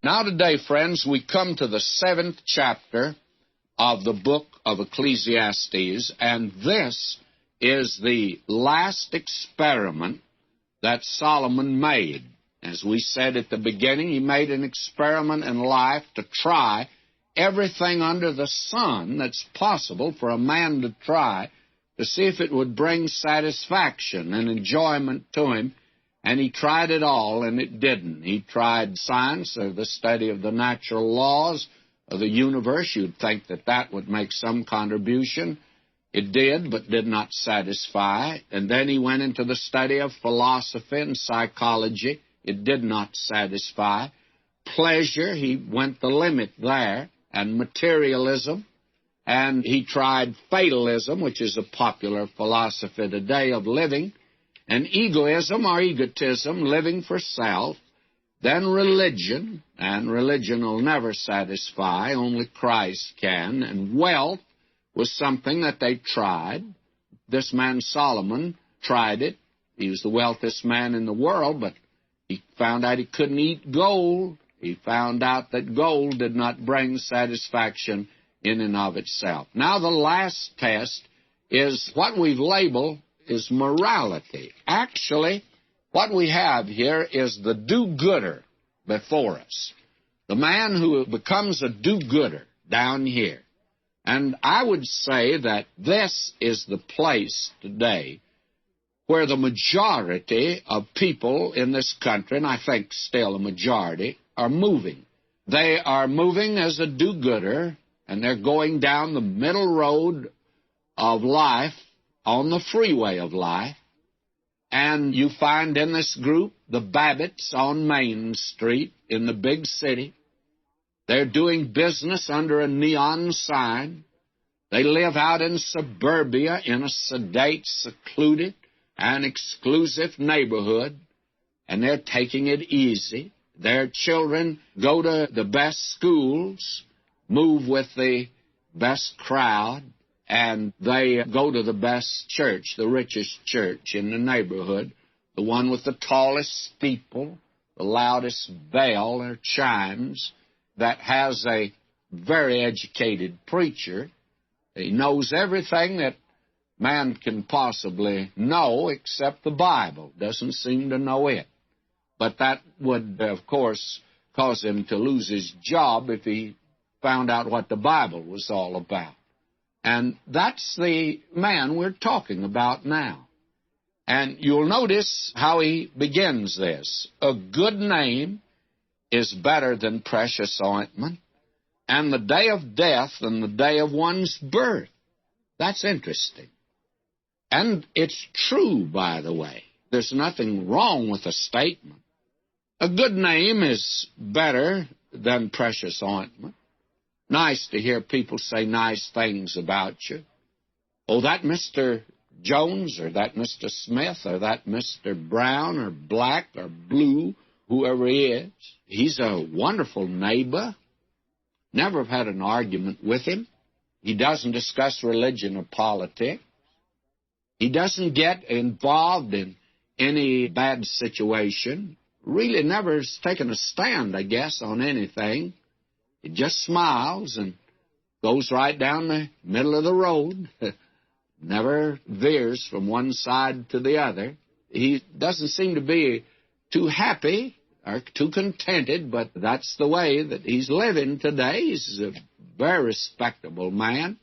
Now today, friends, we come to the 7th chapter of the book of Ecclesiastes, and this is the last experiment that Solomon made. As we said at the beginning, he made an experiment in life to try everything under the sun that's possible for a man to try to see if it would bring satisfaction and enjoyment to him. And he tried it all, and it didn't. He tried science, or the study of the natural laws of the universe. You'd think that that would make some contribution. It did, but did not satisfy. And then he went into the study of philosophy and psychology. It did not satisfy. Pleasure, he went the limit there, and materialism. And he tried fatalism, which is a popular philosophy today of living, and egoism or egotism, living for self. Then religion, and religion will never satisfy, only Christ can. And wealth was something that they tried. This man Solomon tried it. He was the wealthiest man in the world, but he found out he couldn't eat gold. He found out that gold did not bring satisfaction in and of itself. Now the last test is what we've labeled is morality. Actually, what we have here is the do-gooder before us. The man who becomes a do-gooder down here. And I would say that this is the place today where the majority of people in this country, and I think still a majority, are moving. They are moving as a do-gooder, and they're going down the middle road of life, on the freeway of life. And you find in this group the Babbitts on Main Street in the big city. They're doing business under a neon sign. They live out in suburbia in a sedate, secluded, and exclusive neighborhood, and they're taking it easy. Their children go to the best schools, move with the best crowd, and they go to the best church, the richest church in the neighborhood, the one with the tallest steeple, the loudest bell or chimes, that has a very educated preacher. He knows everything that man can possibly know except the Bible. Doesn't seem to know it. But that would, of course, cause him to lose his job if he found out what the Bible was all about. And that's the man we're talking about now. And you'll notice how he begins this. A good name is better than precious ointment, and the day of death than the day of one's birth. That's interesting. And it's true, by the way. There's nothing wrong with the statement. A good name is better than precious ointment. Nice to hear people say nice things about you. Oh, that Mr. Jones, or that Mr. Smith, or that Mr. Brown, or black, or blue, whoever he is, he's a wonderful neighbor. Never have had an argument with him. He doesn't discuss religion or politics. He doesn't get involved in any bad situation. Really never has taken a stand, I guess, on anything. He just smiles and goes right down the middle of the road, never veers from one side to the other. He doesn't seem to be too happy or too contented, but that's the way that he's living today. He's a very respectable man.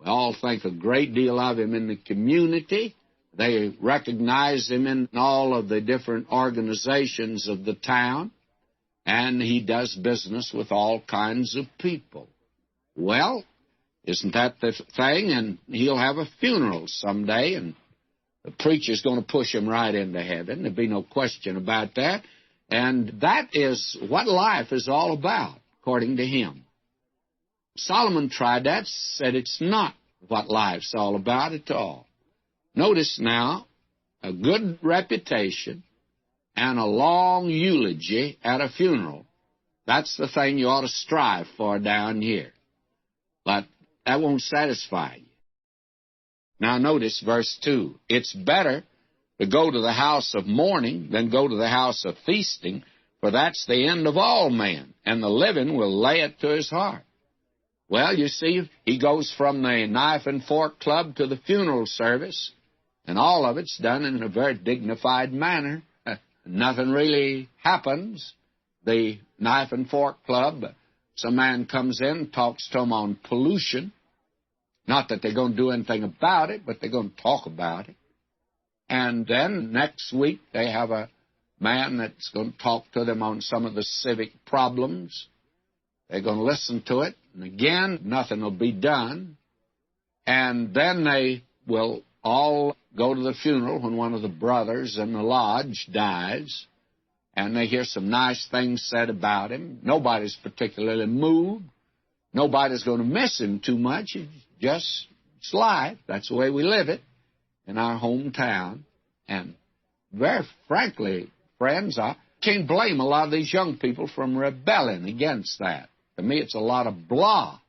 We all think a great deal of him in the community. They recognize him in all of the different organizations of the town. And he does business with all kinds of people. Well, isn't that the thing? And he'll have a funeral someday, and the preacher's going to push him right into heaven. There'll be no question about that. And that is what life is all about, according to him. Solomon tried that, said it's not what life's all about at all. Notice now, a good reputation and a long eulogy at a funeral. That's the thing you ought to strive for down here. But that won't satisfy you. Now notice verse 2. It's better to go to the house of mourning than go to the house of feasting, for that's the end of all men, and the living will lay it to his heart. Well, you see, he goes from the knife and fork club to the funeral service, and all of it's done in a very dignified manner. Nothing really happens. The knife and fork club, some man comes in, talks to them on pollution. Not that they're going to do anything about it, but they're going to talk about it. And then next week they have a man that's going to talk to them on some of the civic problems. They're going to listen to it, and again, nothing will be done. And then they will all go to the funeral when one of the brothers in the lodge dies, and they hear some nice things said about him. Nobody's particularly moved. Nobody's going to miss him too much. It's life. That's the way we live it in our hometown. And very frankly, friends, I can't blame a lot of these young people from rebelling against that. To me, it's a lot of blah.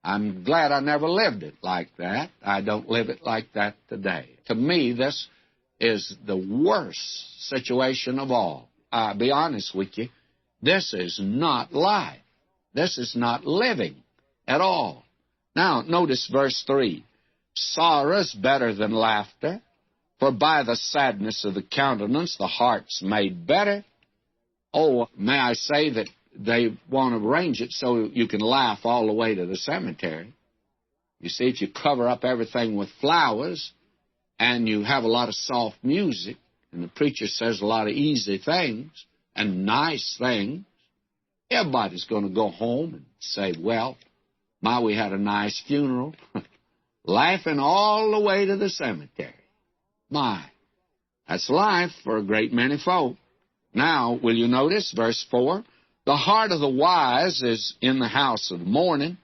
I'm glad I never lived it like that. I don't live it like that today. To me, this is the worst situation of all. I'll be honest with you. This is not life. This is not living at all. Now, notice verse 3. Sorrow's better than laughter, for by the sadness of the countenance the heart's made better. Oh, may I say that they want to arrange it so you can laugh all the way to the cemetery. You see, if you cover up everything with flowers and you have a lot of soft music and the preacher says a lot of easy things and nice things, everybody's going to go home and say, well, we had a nice funeral, laughing all the way to the cemetery. That's life for a great many folk. Now, will you notice verse 4? The heart of the wise is in the house of mourning,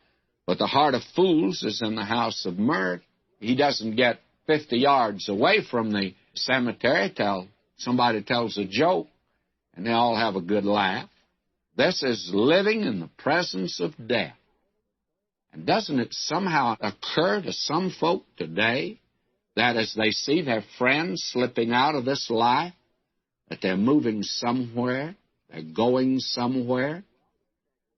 but the heart of fools is in the house of mirth. He doesn't get 50 yards away from the cemetery till somebody tells a joke, and they all have a good laugh. This is living in the presence of death. And doesn't it somehow occur to some folk today that as they see their friends slipping out of this life, that they're moving somewhere, they're going somewhere,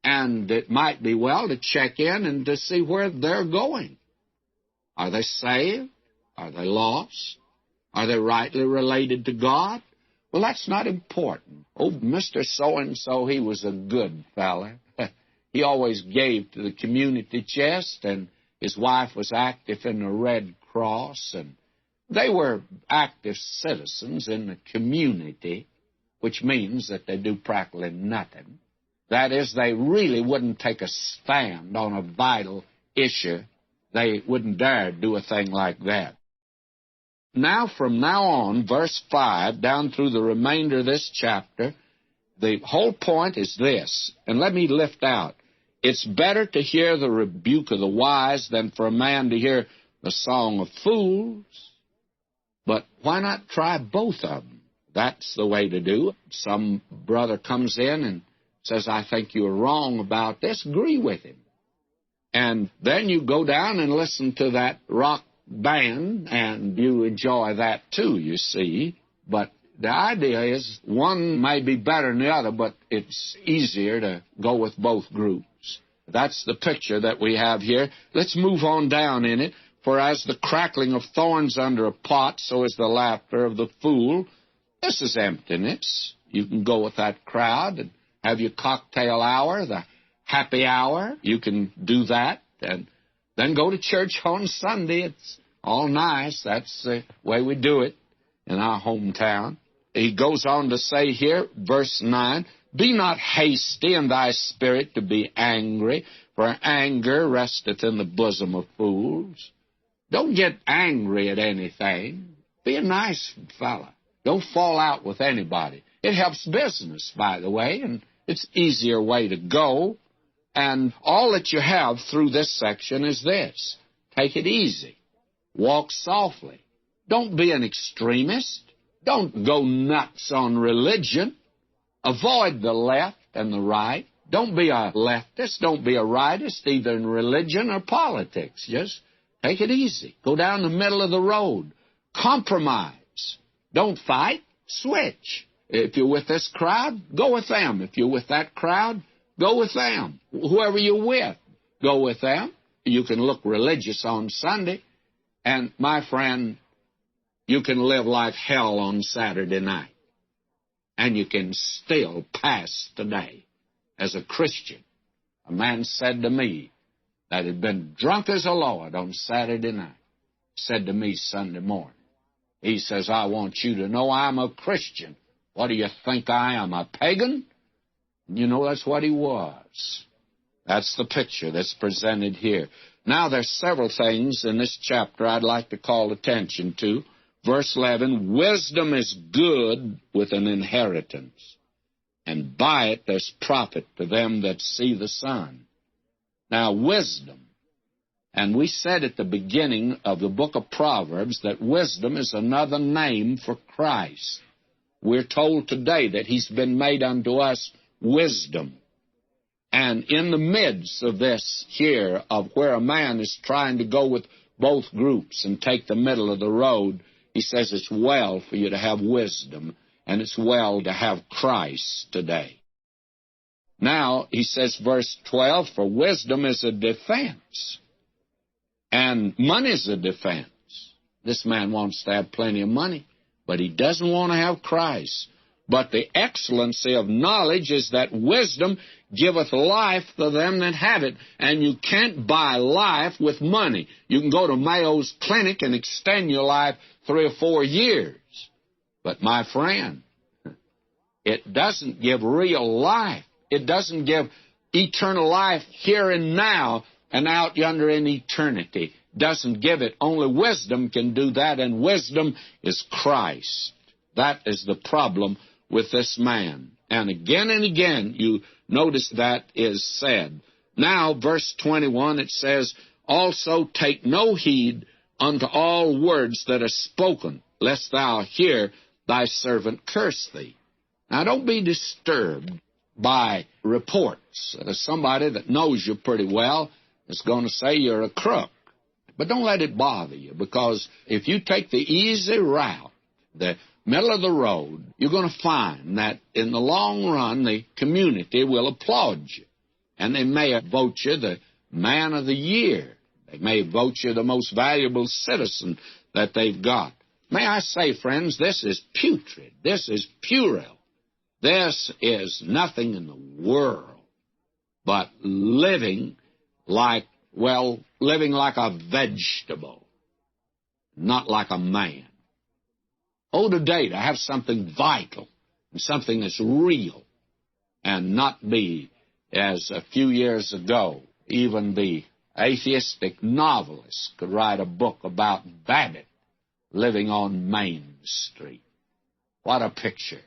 and it might be well to check in and to see where they're going. Are they saved? Are they lost? Are they rightly related to God? Well, that's not important. Oh, Mr. So-and-so, he was a good fella. He always gave to the community chest, and his wife was active in the Red Cross, and they were active citizens in the community, which means that they do practically nothing. That is, they really wouldn't take a stand on a vital issue. They wouldn't dare do a thing like that. Now, from now on, verse 5, down through the remainder of this chapter, the whole point is this, and let me lift out. It's better to hear the rebuke of the wise than for a man to hear the song of fools. But why not try both of them? That's the way to do it. Some brother comes in and says, I think you're wrong about this. Agree with him. And then you go down and listen to that rock band, and you enjoy that too, you see. But the idea is one may be better than the other, but it's easier to go with both groups. That's the picture that we have here. Let's move on down in it. For as the crackling of thorns under a pot, so is the laughter of the fool. This is emptiness. You can go with that crowd and have your cocktail hour, the happy hour. You can do that and then go to church on Sunday. It's all nice. That's the way we do it in our hometown. He goes on to say here, verse 9, Be not hasty in thy spirit to be angry, for anger resteth in the bosom of fools. Don't get angry at anything. Be a nice fella. Don't fall out with anybody. It helps business, by the way, and it's an easier way to go. And all that you have through this section is this. Take it easy. Walk softly. Don't be an extremist. Don't go nuts on religion. Avoid the left and the right. Don't be a leftist. Don't be a rightist, either in religion or politics. Just take it easy. Go down the middle of the road. Compromise. Don't fight. Switch. If you're with this crowd, go with them. If you're with that crowd, go with them. Whoever you're with, go with them. You can look religious on Sunday, and, my friend, you can live like hell on Saturday night, and you can still pass today as a Christian. A man said to me that had been drunk as a lord on Saturday night, said to me Sunday morning, he says, I want you to know I'm a Christian. What do you think I am, a pagan? You know, that's what he was. That's the picture that's presented here. Now, there's several things in this chapter I'd like to call attention to. Verse 11, wisdom is good with an inheritance, and by it there's profit to them that see the sun. Now, wisdom. And we said at the beginning of the book of Proverbs that wisdom is another name for Christ. We're told today that he's been made unto us wisdom. And in the midst of this here, of where a man is trying to go with both groups and take the middle of the road, he says it's well for you to have wisdom, and it's well to have Christ today. Now, he says, verse 12, for wisdom is a defense, and money is a defense. This man wants to have plenty of money, but he doesn't want to have Christ. But the excellency of knowledge is that wisdom giveth life to them that have it. And you can't buy life with money. You can go to Mayo's Clinic and extend your life 3 or 4 years. But, my friend, it doesn't give real life. It doesn't give eternal life here and now and out yonder in eternity. Doesn't give it. Only wisdom can do that, and wisdom is Christ. That is the problem with this man. And again, you notice that is said. Now, verse 21, it says, also take no heed unto all words that are spoken, lest thou hear thy servant curse thee. Now, don't be disturbed by reports. Somebody that knows you pretty well is going to say you're a crook. But don't let it bother you, because if you take the easy route, the middle of the road, you're going to find that in the long run, the community will applaud you. And they may vote you the man of the year. They may vote you the most valuable citizen that they've got. May I say, friends, this is putrid. This is puerile. This is nothing in the world but living like a vegetable, not like a man. Oh, today to have something vital and something that's real, and not be, as a few years ago, even the atheistic novelists could write a book about Babbitt living on Main Street. What a picture.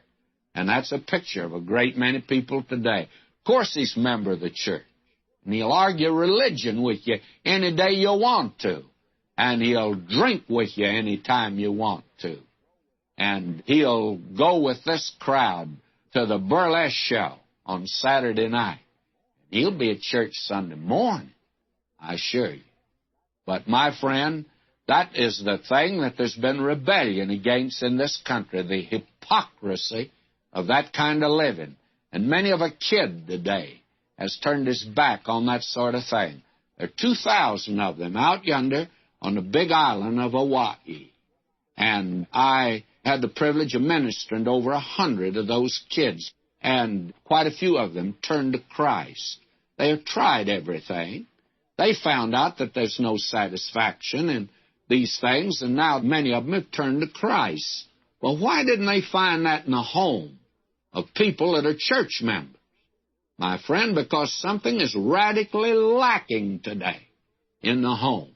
And that's a picture of a great many people today. Of course, he's a member of the church, and he'll argue religion with you any day you want to, and he'll drink with you any time you want to. And he'll go with this crowd to the burlesque show on Saturday night. He'll be at church Sunday morning, I assure you. But, my friend, that is the thing that there's been rebellion against in this country, the hypocrisy of that kind of living. And many of a kid today has turned his back on that sort of thing. There are 2,000 of them out yonder on the big island of Hawaii. And I had the privilege of ministering to over 100 of those kids, and quite a few of them turned to Christ. They have tried everything. They found out that there's no satisfaction in these things, and now many of them have turned to Christ. Well, why didn't they find that in the home of people that are church members? My friend, because something is radically lacking today in the home.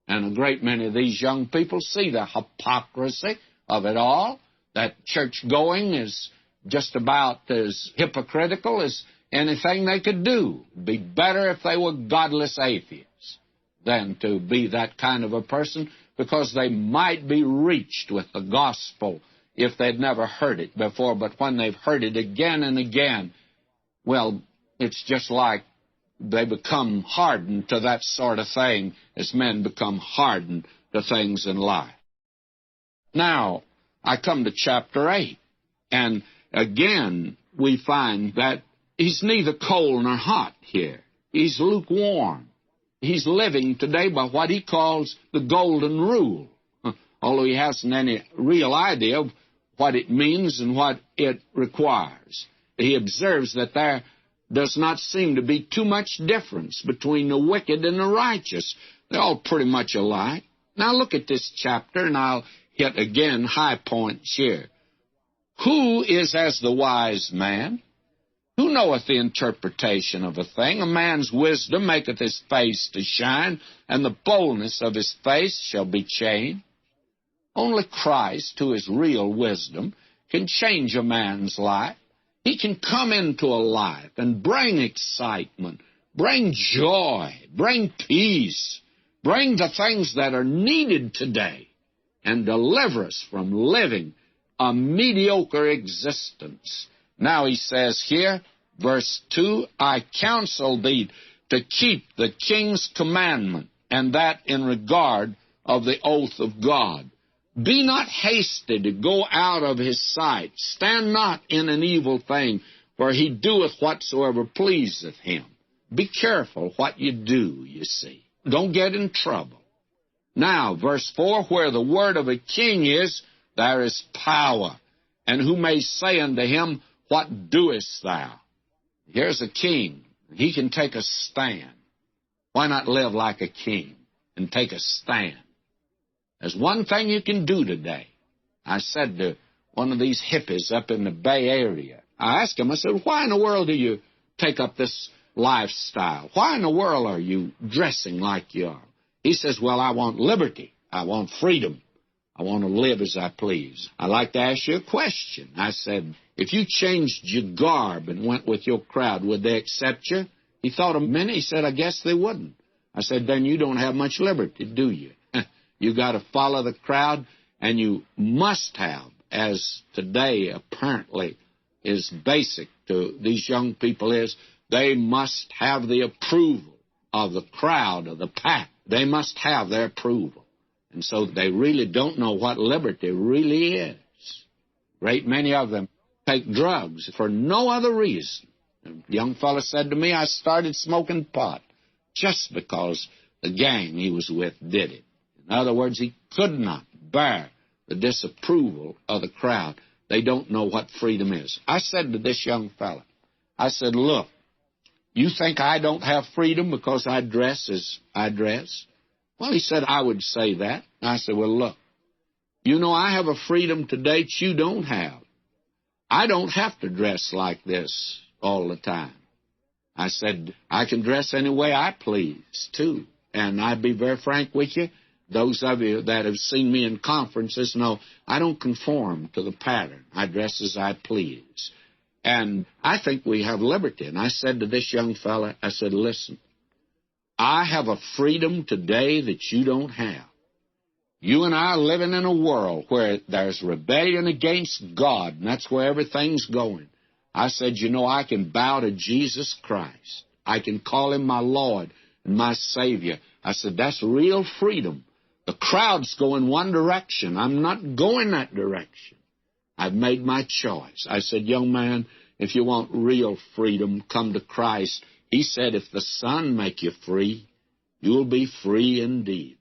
And a great many of these young people see the hypocrisy of it all, that church-going is just about as hypocritical as anything they could do. It'd be better if they were godless atheists than to be that kind of a person, because they might be reached with the gospel if they'd never heard it before. But when they've heard it again and again, well, it's just like they become hardened to that sort of thing as men become hardened to things in life. Now, I come to chapter 8, and again, we find that he's neither cold nor hot here. He's lukewarm. He's living today by what he calls the golden rule, although he hasn't any real idea of what it means and what it requires. He observes that there does not seem to be too much difference between the wicked and the righteous. They're all pretty much alike. Now look at this chapter, and I'll hit again high points here. Who is as the wise man? Who knoweth the interpretation of a thing? A man's wisdom maketh his face to shine, and the boldness of his face shall be changed. Only Christ, who is real wisdom, can change a man's life. He can come into a life and bring excitement, bring joy, bring peace, bring the things that are needed today, and deliver us from living a mediocre existence. Now he says here, verse 2, I counsel thee to keep the king's commandment, and that in regard of the oath of God. Be not hasty to go out of his sight. Stand not in an evil thing, for he doeth whatsoever pleaseth him. Be careful what you do, you see. Don't get in trouble. Now, verse 4, where the word of a king is, there is power. And who may say unto him, what doest thou? Here's a king. He can take a stand. Why not live like a king and take a stand? There's one thing you can do today. I said to one of these hippies up in the Bay Area, I asked him, I said, why in the world do you take up this lifestyle? Why in the world are you dressing like you are? He says, well, I want liberty. I want freedom. I want to live as I please. I'd like to ask you a question. I said, if you changed your garb and went with your crowd, would they accept you? He thought a minute. He said, I guess they wouldn't. I said, then you don't have much liberty, do you? You got to follow the crowd, and you must have, as today apparently is basic to these young people is, they must have the approval of the crowd, of the pack. They must have their approval. And so they really don't know what liberty really is. Great many of them take drugs for no other reason. A young fellow said to me, I started smoking pot just because the gang he was with did it. In other words, he could not bear the disapproval of the crowd. They don't know what freedom is. I said to this young fellow, I said, look, you think I don't have freedom because I dress as I dress? Well, he said, I would say that. I said, well, look, you know I have a freedom today that you don't have. I don't have to dress like this all the time. I said, I can dress any way I please, too. And I'd be very frank with you. Those of you that have seen me in conferences know I don't conform to the pattern. I dress as I please. And I think we have liberty. And I said to this young fella, I said, listen, I have a freedom today that you don't have. You and I are living in a world where there's rebellion against God, and that's where everything's going. I said, you know, I can bow to Jesus Christ. I can call him my Lord and my Savior. I said, that's real freedom. The crowd's going one direction. I'm not going that direction. I've made my choice. I said, young man, if you want real freedom, come to Christ. He said, if the Son make you free, you'll be free indeed.